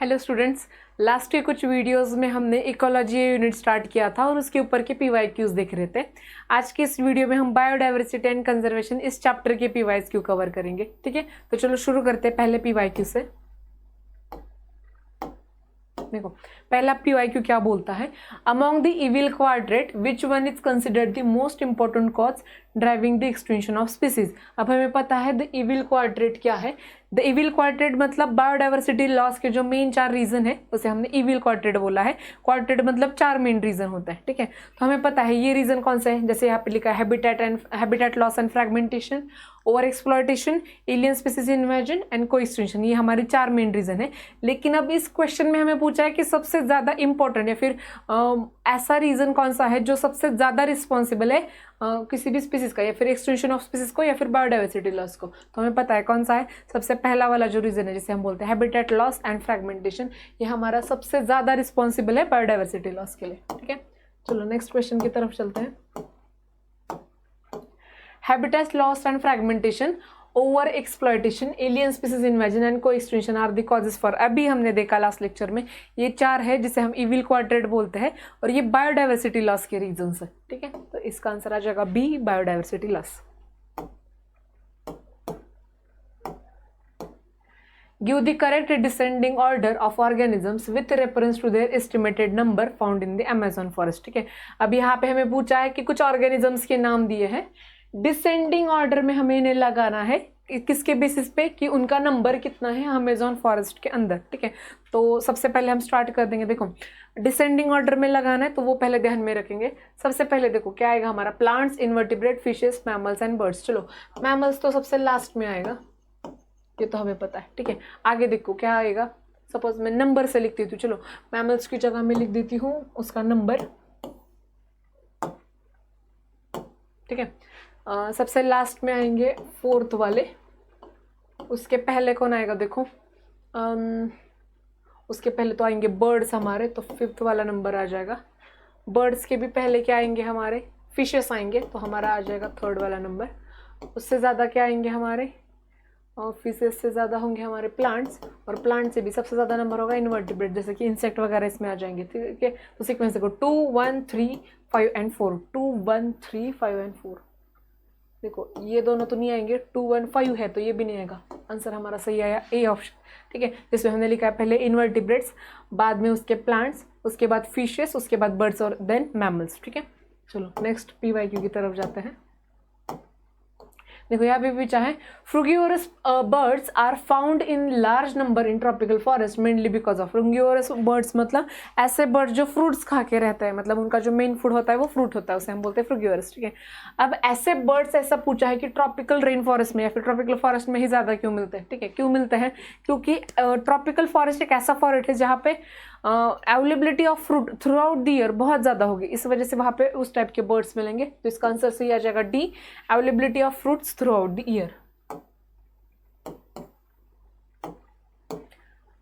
Hello students, last के कुछ videos में हमने इकोलॉजी यूनिट स्टार्ट किया था और उसके ऊपर के पीवाईक्यूज देख रहे थे। आज के इस वीडियो में हम बायोडाइवर्सिटी एंड कंजर्वेशन इस चैप्टर के पीवाईक्यू कवर करेंगे। ठीक है, तो चलो शुरू करते हैं पहले पीवाईक्यू से। देखो पहला पीवाईक्यू क्या बोलता है, among the evil quartet which one is considered the most important cause driving the extinction of species. अब हमें पता है द इविल क्वाड्रेट क्या है। द इविल क्वाड्रेट मतलब बायोडाइवर्सिटी लॉस के जो मेन 4 रीजन है उसे हमने इविल क्वाड्रेट बोला है। क्वाड्रेट मतलब 4 मेन रीजन होता है। ठीक है, तो हमें पता है ये रीजन कौन सा है, जैसे यहाँ पे लिखा है habitat loss and fragmentation, over exploitation, alien species invasion and coextinction. ये हमारे 4 मेन रीजन है। लेकिन अब इस क्वेश्चन में हमें पूछा है कि सबसे ज्यादा इंपॉर्टेंट या फिर ऐसा रीजन कौन सा है जो सबसे ज्यादा रिस्पॉन्सिबल है किसी भी स्पीसीज का, या फिर एक्सटिंक्शन ऑफ स्पीसीज को, या फिर बायोडाइवर्सिटी लॉस को। तो हमें पता है कौन सा है, सबसे पहला वाला जो रीजन है जिसे हम बोलते हैं हैबिटेट लॉस एंड फ्रैगमेंटेशन, ये हमारा सबसे ज्यादा रिस्पॉन्सिबल है बायोडाइवर्सिटी लॉस के लिए। ठीक है, चलो नेक्स्ट क्वेश्चन की तरफ चलते हैं। Habitat loss and fragmentation, over exploitation, alien species invasion and co-extinction are the causes for। अभी हमने देखा लास्ट लेक्चर में ये 4 है जिसे हम इविल क्वाड्रेट बोलते हैं और ये बायोडाइवर्सिटी लॉस के रीजंस है। ठीक है, तो इसका आंसर आ जाएगा B, biodiversity loss. Give the correct descending order of organisms with reference to their estimated number found in the Amazon forest। ठीक है, अब यहाँ पे हमें पूछा है कि कुछ ऑर्गेनिजम्स के नाम दिए हैं, डिसेंडिंग ऑर्डर में हमें इन्हें लगाना है किसके बेसिस पे कि उनका नंबर कितना है अमेज़न फॉरेस्ट के अंदर। ठीक है, तो सबसे पहले हम स्टार्ट कर देंगे। देखो डिसेंडिंग ऑर्डर में लगाना है तो वो पहले ध्यान में रखेंगे। सबसे पहले देखो क्या आएगा हमारा, plants, invertebrate, fishes, mammals and birds. चलो मैमल्स तो सबसे लास्ट में आएगा, ये तो हमें पता है। ठीक है, आगे देखो क्या आएगा, सपोज मैं नंबर से लिखती हूँ। चलो मैमल्स की जगह मैं लिख देती हूँ उसका नंबर। ठीक है, सबसे लास्ट में आएंगे 4th वाले, उसके पहले कौन आएगा देखो, उसके पहले तो आएंगे बर्ड्स हमारे, तो 5th वाला नंबर आ जाएगा। बर्ड्स के भी पहले क्या आएंगे हमारे, फिशेस आएंगे, तो हमारा आ जाएगा 3rd वाला नंबर। उससे ज़्यादा क्या आएंगे हमारे, और फिशेस से ज़्यादा होंगे हमारे प्लांट्स, और प्लांट से भी सबसे ज़्यादा नंबर होगा इन्वर्टिब्रेट, जैसे कि इंसेक्ट वगैरह इसमें आ जाएंगे। ठीक है, तो सीक्वेंस देखो 2 1 3 5 एंड 4, 2 1 3 5 एंड 4। देखो ये दोनों तो नहीं आएंगे, 2 1 5 है तो ये भी नहीं आएगा। आंसर हमारा सही आया ए ऑप्शन। ठीक है, जिसमें हमने लिखा है पहले इन्वर्टिब्रेट्स, बाद में उसके प्लांट्स, उसके बाद फिशेस, उसके बाद बर्ड्स और देन मैमल्स। ठीक है, चलो नेक्स्ट पीवाईक्यू की तरफ जाते हैं। देखो यहाँ पे भी चाहे frugivorous birds are found in large number in tropical forest mainly because of. Frugivorous birds मतलब ऐसे बर्ड्स जो फ्रूट्स खा के रहते हैं, मतलब उनका जो मेन फूड होता है वो फ्रूट होता है, उसे हम बोलते हैं फ्रूगिवरस। ठीक है, अब ऐसे बर्ड्स ऐसा पूछा है कि ट्रॉपिकल रेन फॉरेस्ट में या फिर ट्रॉपिकल फॉरेस्ट में ही ज़्यादा क्यों मिलते हैं। ठीक है, क्यों मिलते हैं, क्योंकि ट्रॉपिकल फॉरेस्ट एक ऐसा फॉरेस्ट है जहाँ पे availability of fruit through out the year बहुत ज़्यादा होगी, इस वजह से वहाँ पे उस टाइप के बर्ड्स मिलेंगे। तो इसका आंसर सही आ जाएगा D, availability of fruits throughout the year.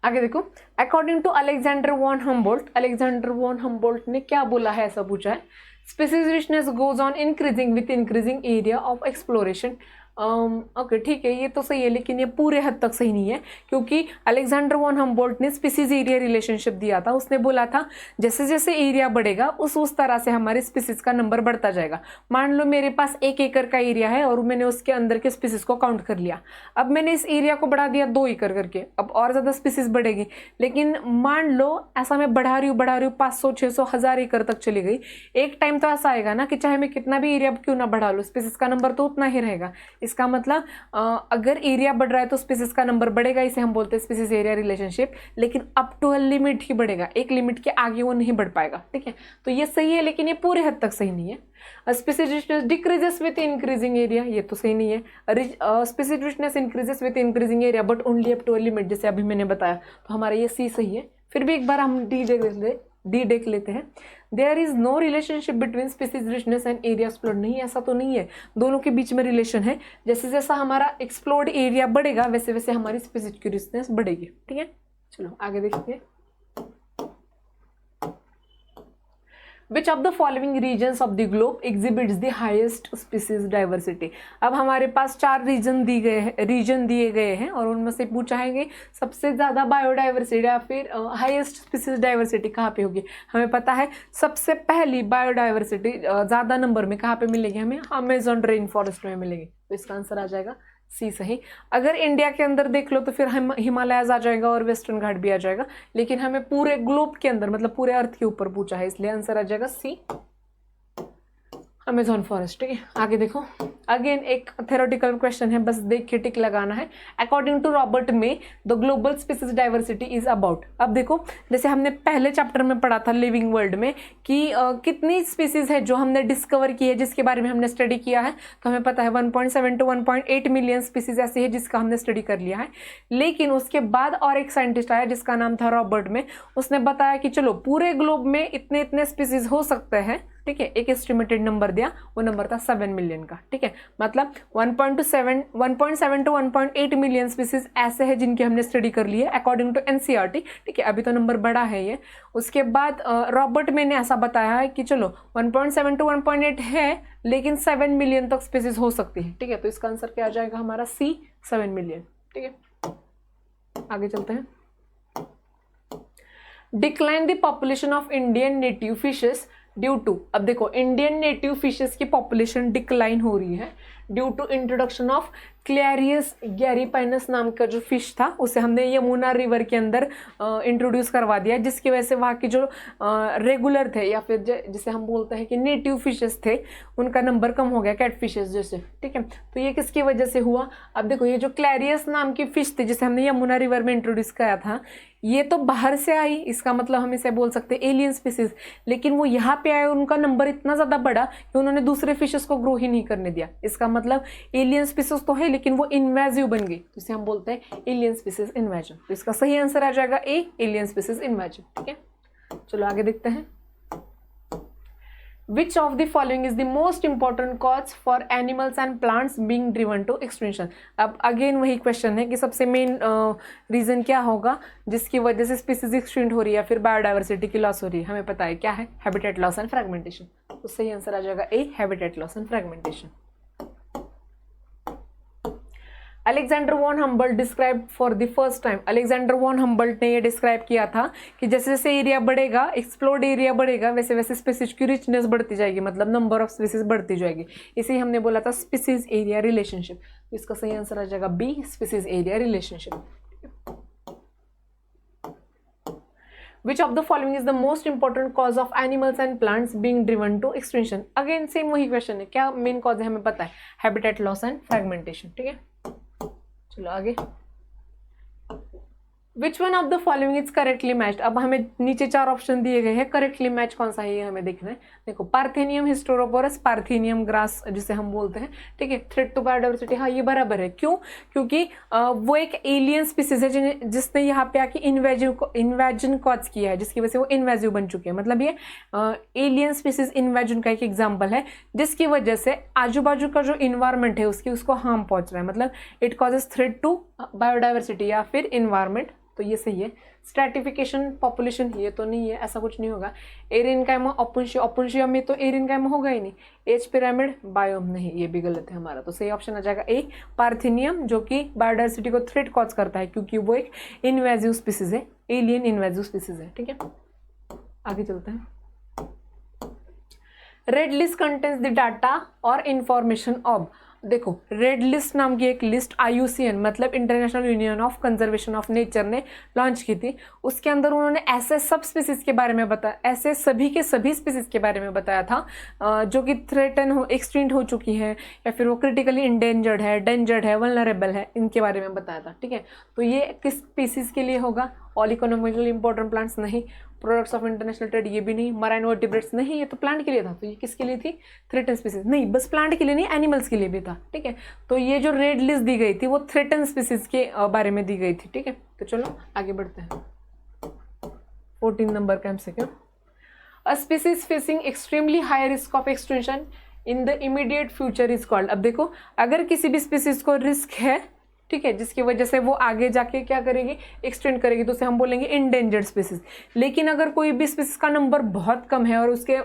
आगे देखो, according to Alexander von Humboldt, Alexander von Humboldt ने क्या बोला है, ऐसा पूछा है, species richness goes on increasing with increasing area of exploration. Okay ठीक है, ये तो सही है, लेकिन ये पूरे हद तक सही नहीं है, क्योंकि अलेक्जेंडर वॉन हम्बोल्ट ने स्पीसीज एरिया रिलेशनशिप दिया था। उसने बोला था जैसे जैसे एरिया बढ़ेगा उस तरह से हमारे स्पीसीज का नंबर बढ़ता जाएगा। मान लो मेरे पास 1 एकड़ का एरिया है और मैंने उसके अंदर के स्पीसीज को काउंट कर लिया। अब मैंने इस एरिया को बढ़ा दिया 2 एकड़ करके, अब और ज़्यादा स्पीसीज बढ़ेगी। लेकिन मान लो ऐसा मैं बढ़ा रही हूँ 500 600 1000 एकड़ तक चली गई। एक टाइम तो ऐसा आएगा ना कि चाहे मैं कितना भी एरिया क्यों ना बढ़ा लूँ, स्पीसीज का नंबर तो उतना ही रहेगा। इसका मतलब अगर एरिया बढ़ रहा है तो स्पीसीज का नंबर बढ़ेगा, इसे हम बोलते हैं स्पीसीज एरिया रिलेशनशिप, लेकिन अप टू अ लिमिट ही बढ़ेगा, एक लिमिट के आगे वो नहीं बढ़ पाएगा। ठीक है, तो ये सही है, लेकिन ये पूरे हद तक सही नहीं है। Species richness decreases with increasing area, ये तो सही नहीं है। Species richness increases with increasing area but only up to a limit, जैसे अभी मैंने बताया, तो हमारा ये सी सही है। फिर भी एक बार हम डी देख लेते हैं। There is no relationship between species richness and area explored, नहीं ऐसा तो नहीं है, दोनों के बीच में रिलेशन है। जैसे जैसा हमारा एक्सप्लोर्ड एरिया बढ़ेगा वैसे वैसे हमारी स्पीसीज की रिचनेस बढ़ेगी। ठीक है, चलो आगे देखते हैं। Which of the following regions of the globe exhibits the highest species diversity. अब हमारे पास 4 रीजन दिए गए हैं और उनमें से पूछा है कि सबसे ज़्यादा बायोडाइवर्सिटी या फिर हाईएस्ट स्पीसीज डाइवर्सिटी कहाँ पे होगी। हमें पता है सबसे पहली बायोडाइवर्सिटी ज़्यादा नंबर में कहाँ पे मिलेगी, हमें अमेजोन रेन फॉरेस्ट में मिलेगी। तो इसका आंसर आ जाएगा सी सही। अगर इंडिया के अंदर देख लो तो फिर हम हिमालयाज आ जाएगा और वेस्टर्न घाट भी आ जाएगा, लेकिन हमें पूरे ग्लोब के अंदर मतलब पूरे अर्थ के ऊपर पूछा है, इसलिए आंसर आ जाएगा सी अमेजोन फॉरेस्ट। ठीक है, आगे देखो। अगेन एक थ्योरेटिकल क्वेश्चन है, बस देख के टिक लगाना है। अकॉर्डिंग टू रॉबर्ट में the global species diversity is about. अब देखो जैसे हमने पहले चैप्टर में पढ़ा था लिविंग वर्ल्ड में कि कितनी स्पीसीज है जो हमने डिस्कवर की है, जिसके बारे में हमने स्टडी किया है, तो हमें पता है 1.7 to 1.8 मिलियन स्पीसीज ऐसी है जिसका हमने स्टडी कर लिया है। लेकिन उसके बाद और एक साइंटिस्ट आया जिसका नाम था रॉबर्ट में, उसने बताया कि चलो पूरे ग्लोब में इतने इतने स्पीसीज हो सकते हैं। ठीक है, एक एस्टिमेटेड नंबर दिया, वो नंबर था 7 मिलियन का। ठीक है, मतलब 1.7 to 1.8 मिलियन स्पीसीज ऐसे हैं जिनकी हमने स्टडी कर ली है अकॉर्डिंग टू एनसीईआरटी। ठीक है, अभी तो नंबर बड़ा है ये। उसके बाद रॉबर्ट में ने ऐसा बताया है कि चलो 1.7 to 1.8 है लेकिन 7 मिलियन तक स्पीसीज हो सकती है। ठीक है, तो इसका आंसर क्या आ जाएगा हमारा सी 7 मिलियन। ठीक है, आगे चलते हैं। Decline the population of Indian native fishes due to. अब देखो इंडियन नेटिव फिशेस की पॉपुलेशन डिक्लाइन हो रही है due to introduction of Clarias gariepinus नाम का जो फिश था उसे हमने यमुना रिवर के अंदर इंट्रोड्यूस करवा दिया, जिसकी वजह से वहाँ के जो रेगुलर थे या फिर जिसे हम बोलते हैं कि नेटिव फिशेस थे उनका नंबर कम हो गया, कैट फिशेस जैसे। ठीक है, तो ये किसकी वजह से हुआ। अब देखो ये जो क्लैरियस नाम की फिश थी जिसे हमने यमुना रिवर में इंट्रोड्यूस किया था, ये तो बाहर से आई, इसका मतलब हम इसे बोल सकते हैं एलियन स्पीसीज, लेकिन वो यहाँ पे आए और उनका नंबर इतना ज़्यादा बढ़ा कि उन्होंने दूसरे फिशेस को ग्रो ही नहीं करने दिया। इसका मतलब एलियन स्पीसीज तो है लेकिन वो इन्वेजिव बन गई, तो इसे हम बोलते हैं एलियन स्पीसीज इन्वेजन। तो इसका सही आंसर आ जाएगा ए, एलियन स्पीसीज इन्वेजन। ठीक है, चलो आगे देखते हैं। Which of the following is the most important cause for animals and plants being driven to extinction? अब अगेन वही क्वेश्चन है कि सबसे मेन रीजन क्या होगा जिसकी वजह से स्पीसीज एक्सटिंक्ट हो रही है या फिर बायोडाइवर्सिटी की लॉस हो रही है। हमें पता है क्या है, हैबिटेट लॉस एंड फ्रेगमेंटेशन। तो सही आंसर आ जाएगा A, habitat loss and fragmentation. Alexander von Humboldt describe for the first time. Alexander von Humboldt ने ये डिस्क्राइब किया था कि जैसे जैसे एरिया बढ़ेगा, एक्सप्लोर्ड एरिया बढ़ेगा, वैसे वैसे स्पीसीज की रिचनेस बढ़ती जाएगी, मतलब नंबर ऑफ स्पीसीज बढ़ती जाएगी। इसे हमने बोला था स्पीसीज एरिया रिलेशनशिप। इसका सही आंसर आ जाएगा B, species area relationship. Which of the following is the most important cause of animals and plants being driven to extinction? Again same वही क्वेश्चन है, क्या मेन कॉज है हमें पता है, हैबिटेट लॉस एंड फ्रेगमेंटेशन। ठीक है, चलो आगे। Which one of the following is correctly matched. अब हमें नीचे 4 ऑप्शन दिए गए हैं, करेक्टली मैच कौन सा है ये हमें देखना है। देखो पार्थेनियम हिस्टोरोपोरस, पार्थेनियम ग्रास जिसे हम बोलते हैं। ठीक है, थ्रेट टू बायोडाइवर्सिटी, हाँ ये बराबर है। क्यों, क्योंकि वो एक एलियन स्पीसीज है जिसने यहाँ पे आके इन्वेजन कॉज किया है, जिसकी वजह से वो इन्वेजिव बन चुके हैं। मतलब ये एलियन स्पीसीज इन्वेजन का एक एग्जाम्पल है, जिसकी वजह से आजू बाजू का जो इन्वायरमेंट है उसको हार्म पहुंच रहा है, मतलब it causes threat to biodiversity या फिर इन्वायरमेंट। तो ये सही है। स्ट्रैटिफिकेशन पॉपुलेशन ये तो नहीं है, ऐसा कुछ नहीं होगा। एरिनकाइमा ओपुन्शिया, ओपुन्शिया में तो एरिनकाइमा होगा ही नहीं। एज पिरामिड बायोम नहीं, ये भी गलत है हमारा। तो सही ऑप्शन आ जाएगा ए, पार्थेनियम, जो कि बायोडाइवर्सिटी को थ्रेट कॉज करता है क्योंकि वो एक इन्वेजिव स्पीसीज है, एलियन इन्वेजिव स्पीसीज है। ठीक है, आगे चलते हैं। Red list contains the data और इंफॉर्मेशन ऑफ। देखो रेड लिस्ट नाम की एक लिस्ट IUCN मतलब international union of conservation of nature ने लॉन्च की थी। उसके अंदर उन्होंने ऐसे सब स्पीसीज के बारे में बताया, ऐसे सभी के सभी स्पीसीज के बारे में बताया था जो कि थ्रेटन हो, एक्सटिंक्ट हो चुकी है या फिर वो क्रिटिकली इंडेंजर्ड है, डेंजर्ड है, वल्नरेबल है, इनके बारे में बताया था। ठीक है, तो ये किस स्पीसीज के लिए होगा, ऑल इकोनॉमिकली इंपॉर्टेंट प्लांट्स नहीं, प्रोडक्ट्स ऑफ इंटरनेशनल ट्रेड ये भी नहीं, मराइन वर्टिब्रेट्स नहीं, ये तो प्लांट के लिए था। तो ये किसके लिए थी, थ्रेटन स्पीसीज नहीं, बस प्लांट के लिए नहीं, एनिमल्स के लिए भी था। ठीक है, तो ये जो रेड लिस्ट दी गई थी वो थ्रेटन स्पीसीज के बारे में दी गई थी। ठीक है, तो चलो आगे बढ़ते हैं। 14 नंबर का MCQ। A species facing extremely high risk of extinction in the immediate future is called. अब देखो अगर किसी भी स्पीसीज को रिस्क है ठीक है, जिसकी वजह से वो आगे जाके क्या करेगी, एक्सटेंड करेगी, तो उसे हम बोलेंगे इंडेंजर्ड स्पीसीज। लेकिन अगर कोई भी स्पीसीज का नंबर बहुत कम है और उसके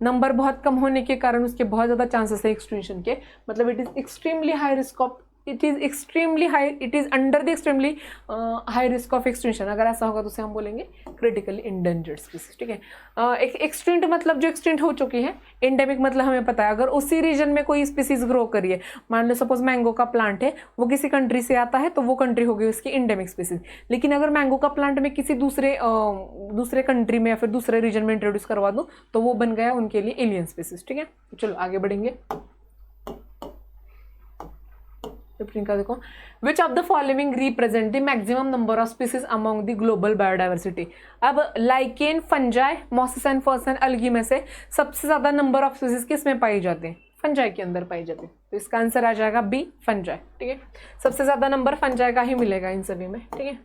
नंबर बहुत कम होने के कारण उसके बहुत ज़्यादा चांसेस है एक्सटिंक्शन के, मतलब it is extremely high risk of, it is under the extremely high risk of extinction, अगर ऐसा होगा तो उसे हम बोलेंगे क्रिटिकली इंडेंजर्ड स्पीसीज। ठीक है, एक्सटिंक्ट मतलब जो एक्सटिंक्ट हो चुकी है, इंडेमिक मतलब हमें पता है अगर उसी रीजन में कोई स्पीसीज ग्रो करी है, मान लो सपोज मैंगो का प्लांट है, वो किसी कंट्री से आता है तो वो कंट्री होगी उसकी इंडेमिक स्पीसीज। लेकिन अगर मैंगो का प्लांट में किसी दूसरे कंट्री में या फिर दूसरे रीजन में इंट्रोड्यूस करवा दूँ तो वो बन गया उनके लिए एलियन स्पीसीज। ठीक है, चलो आगे बढ़ेंगे। का देखो, विच of the following represent the maximum number of species among the global biodiversity. अब लाइकेन, फंजाई, मॉसेस एंड फर्सन, अलगी में से सबसे ज्यादा नंबर ऑफ स्पीसीज किस में पाई जाते हैं, फंजाई के अंदर पाई जाती है, तो इसका आंसर आ जाएगा बी, फंजाई। ठीक है, सबसे ज्यादा नंबर फंजाई का ही मिलेगा इन सभी में। ठीक है,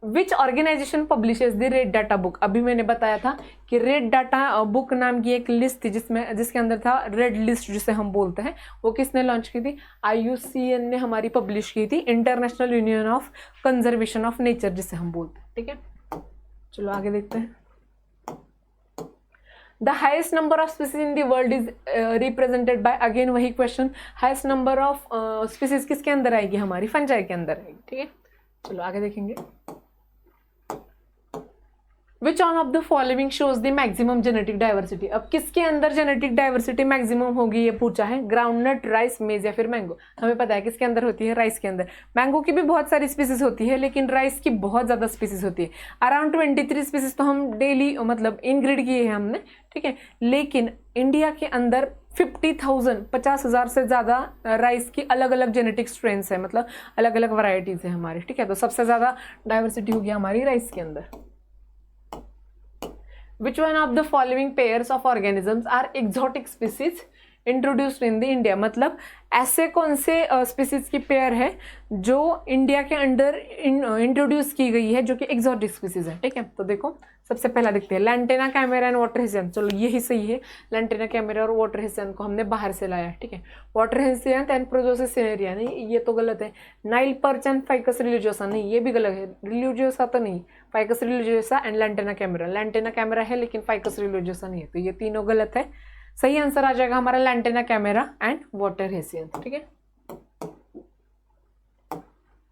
which organisation publishes the red data book. अभी मैंने बताया था कि रेड डाटा बुक नाम की एक लिस्ट थी जिसके अंदर था रेड लिस्ट जिसे हम बोलते हैं, वो किसने लॉन्च की थी, IUCN ने हमारी पब्लिश की थी, international union of conservation of nature जिसे हम बोलते हैं। ठीक है, चलो आगे देखते हैं। The highest number of species in the world is represented by, again वही question, highest number of species किसके अंदर आएगी, हमारी फंजाई के अंदर आएगी। ठीक है, चलो आगे देखेंगे। Which one of the following shows the maximum genetic diversity. अब किसके अंदर जेनेटिक डाइवर्सिटी मैक्सिमम होगी ये पूछा है, ग्राउंडनट, राइस, मेज या फिर मैंगो। हमें पता है किसके अंदर होती है, राइस के अंदर। मैंगो की भी बहुत सारी स्पीसीज होती है लेकिन राइस की बहुत ज़्यादा स्पीसीज होती है, अराउंड 23 स्पीसीज तो हम डेली मतलब इनग्रेड किए हैं हमने। ठीक है, लेकिन इंडिया के अंदर 50,000 से ज़्यादा राइस की अलग अलग जेनेटिक स्ट्रेन्स है, मतलब अलग अलग वैरायटीज़ है हमारी। ठीक है, तो सबसे ज़्यादा डाइवर्सिटी होगी हमारी राइस के अंदर। Which one of the following pairs of organisms are exotic species introduced in the India? मतलब ऐसे कौन से स्पीसीज की पेयर है जो इंडिया के अंडर इंट्रोड्यूस की गई है जो कि एक्सोटिक स्पीसीज है। ठीक है, तो देखो सबसे पहला देखते हैं, लैंटेना कैमेरा एंड वाटर हेसियंथ। चलो यही सही है, लैंटेना कैमेरा और वाटर हेसियंथ को हमने बाहर से लाया है। ठीक है, वाटर हेसियंथ एंड प्रोजोसिस सिनेरिया, नहीं ये तो गलत है। Nile perch and ficus religiosa, नहीं ये भी गलत है, रिलीजियोसा तो नहीं, ficus religiosa and lantana camera है लेकिन फाइकस रिलीजियोसा नहीं है, तो ये तीनों गलत है। सही आंसर आ जाएगा हमारा Lantana camara and water hyacinth. ठीक है,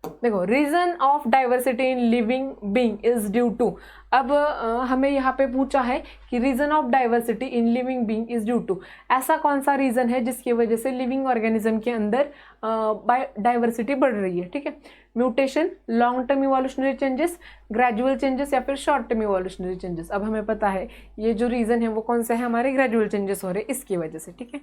देखो, reason of diversity in living being is due to. अब हमें यहाँ पे पूछा है कि reason of diversity in living being is due to, ऐसा कौन सा रीजन है जिसकी वजह से लिविंग ऑर्गेनिज्म के अंदर डाइवर्सिटी बढ़ रही है। ठीक है, mutation, long term evolutionary changes, gradual changes या फिर शॉर्ट टर्म इवोल्यूशनरी चेंजेस। अब हमें पता है ये जो रीजन है वो कौन सा है, हमारे ग्रेजुअल चेंजेस हो रहे हैं इसकी वजह से। ठीक है,